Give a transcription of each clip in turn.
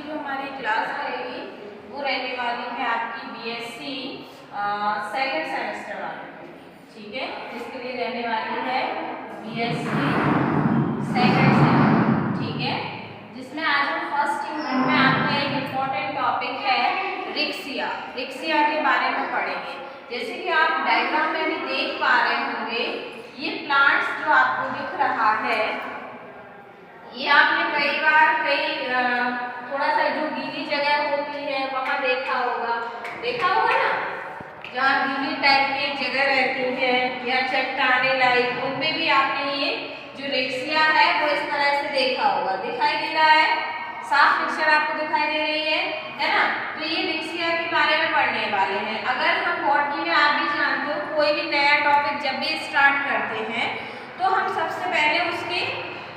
जो हमारी क्लास रहेगी वो रहने वाली है आपकी बीएससी सेकंड सेमेस्टर वाली, ठीक है, जिसके लिए रहने वाली है बीएससी सेकंड सेमेस्टर, ठीक है, जिसमें आज हम फर्स्ट यूनिट में आपका एक इम्पॉर्टेंट टॉपिक है रिक्सिया के बारे में पढ़ेंगे। जैसे कि आप डायग्राम में भी देख पा रहे होंगे, ये प्लांट्स जो आपको दिख रहा है, ये आपने कई बार थोड़ा सा जो गीली जगह होती है वहाँ देखा होगा ना, जहाँ गीली टाइप की जगह रहती है या चट्टाने लाइक, उनमें भी आपने ये जो रिक्सिया है वो इस तरह से देखा होगा। दिखाई दे रहा है, साफ पिक्चर आपको दिखाई दे रही है ना। तो ये रिक्सिया के बारे में पढ़ने वाले हैं। अगर हम बॉटनी में, आप भी जानते हो, कोई भी नया टॉपिक जब भी स्टार्ट करते हैं तो हम सबसे पहले उसके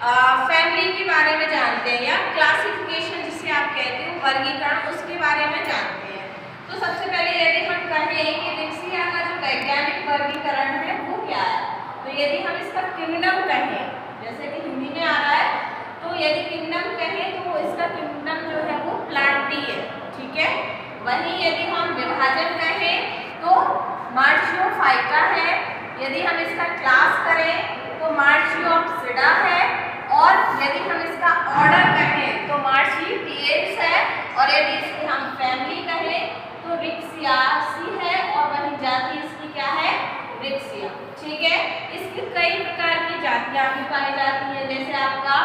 फैमिली के बारे में जानते हैं, या क्लासिफिकेशन जिसे आप कहते हो, वर्गीकरण, उसके बारे में जानते हैं। तो सबसे पहले यदि हम कहें कि रिक्सिया का जो वैज्ञानिक वर्गीकरण है वो क्या है, तो यदि हम इसका किंगडम कहें, जैसे कि हिंदी में आ रहा है, तो यदि किंगडम कहें तो इसका किंगडम जो है वो प्लांटी है, ठीक है। वहीं यदि हम विभाजन कहें तो मार्चियोफाइटा है। यदि हम इसका क्लास करें तो मार्चियोप्सिडा है, और यदि हम इसका ऑर्डर कहें तो मार्चिपिएड्स है, और यदि इसकी हम फैमिली कहें तो रिक्सियासी है, और वही जाति इसकी क्या है, रिक्सिया, ठीक है। इसकी कई प्रकार की जातियां भी पाई जाती हैं, जैसे आपका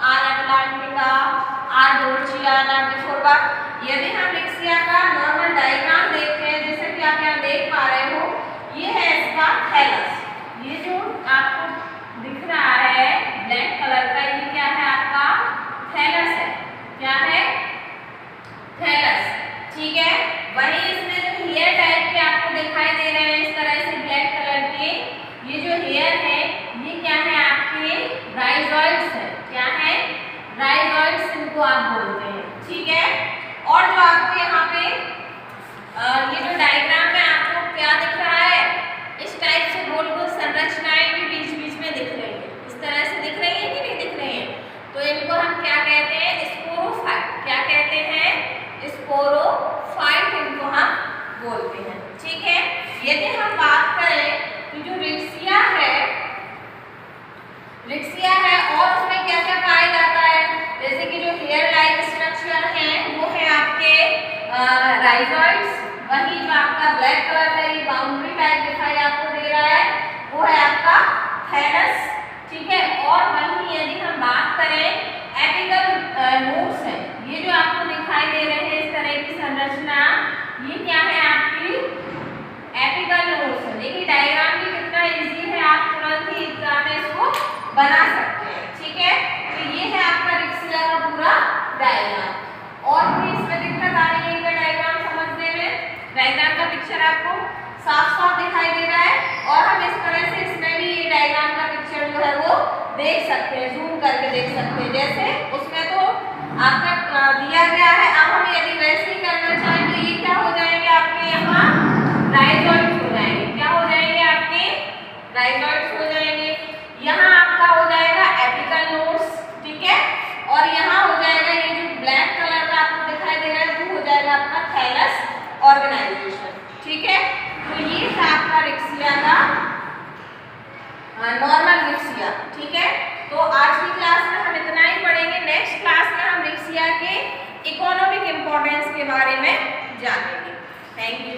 आर अटलांटिका, आर डोर्चिया, नार्टिफोरबा। यदि हम रिक्सिया का नॉर्मल डायग्राम देखते हैं, जैसे कि आप यहाँ देख पा रहे हो, ये है इसका थैलस। ये जो आपको दिख रहा है ब्लैक कलर का, ये क्या है, आपका थैलस है। क्या है, थैलस, ठीक है। वहीं इसमें जो हेयर टाइप के आपको दिखाई दे रहे हैं इस तरह से ब्लैक कलर के, ये जो हेयर है ये क्या है, आपके राइजोइड्स है। क्या है, राइजोइड्स इनको आप बोलते हैं, ठीक है। और जो आपको यहाँ पे ये जो डायग्राम में आपको क्या दिख रहा है, इस टाइप से गोल गोल संरचनाएं भी बीच बीच में दिख रही है, इस तरह से दिख रही है कि नहीं दिख रही है, तो इनको हम क्या कहते हैं, स्पोरोफाइट। क्या कहते हैं, स्पोरोफाइट इनको हम बोलते हैं, ठीक है। यदि हम बात करें कि जो रिक्सिया है और उसमें क्या क्या पाया जाता है, जैसे कि जो हेयर लाइक स्ट्रक्चर है वो है आपके राइजोइड्स। वही जो आपका ब्लैक कलर का ये बाउंड्री टाइप दिखाई आपको दे रहा है वो है आपका थैलस, ठीक है। और वहीं यदि हम बात करें एपिकल नोड्स है, ये जो आपको दिखाई दे रहे हैं इस तरह की संरचना, ये क्या है, आपकी एपिकल नोड्स है। देखिए डायग्राम भी कितना इजी है, आप तुरंत ही एग्जाम में इसको बना सकते हैं, ठीक है। तो ये है आपका रिक्सिया का पूरा डायग्राम। और भी इसमें दिक्कत आ रही है इनका डायग्राम समझने में, डायग्राम का पिक्चर आपको साफ साफ दिखाई दे रहा है, और हम इस तरह से इसमें भी ये डायग्राम का पिक्चर जो है वो देख सकते हैं, जूम करके देख सकते हैं। जैसे उसमें तो आपका दिया गया है, अब हम यदि वैसे ही करना चाहें तो ये क्या हो जाएंगे, आपके यहाँ राइजोइड्स हो जाएंगे। क्या हो जाएंगे, आपके राइजोइड्स हो जाएंगे। यहाँ आपका हो जाएगा एपिकल नोड्स, ठीक है, और यहाँ हो जाएगा ये जो ब्लैक कलर का आपको दिखाई दे रहा है वो हो जाएगा आपका थैलस ऑर्गेनाइजेशन, ठीक है। तो ये है आपका रिक्सिया का नॉर्मल रिक्सिया, ठीक है। तो आज की क्लास में हम इतना ही पढ़ेंगे। नेक्स्ट क्लास में हम रिक्सिया के इकोनॉमिक इंपॉर्टेंस के बारे में जानेंगे। Thank you.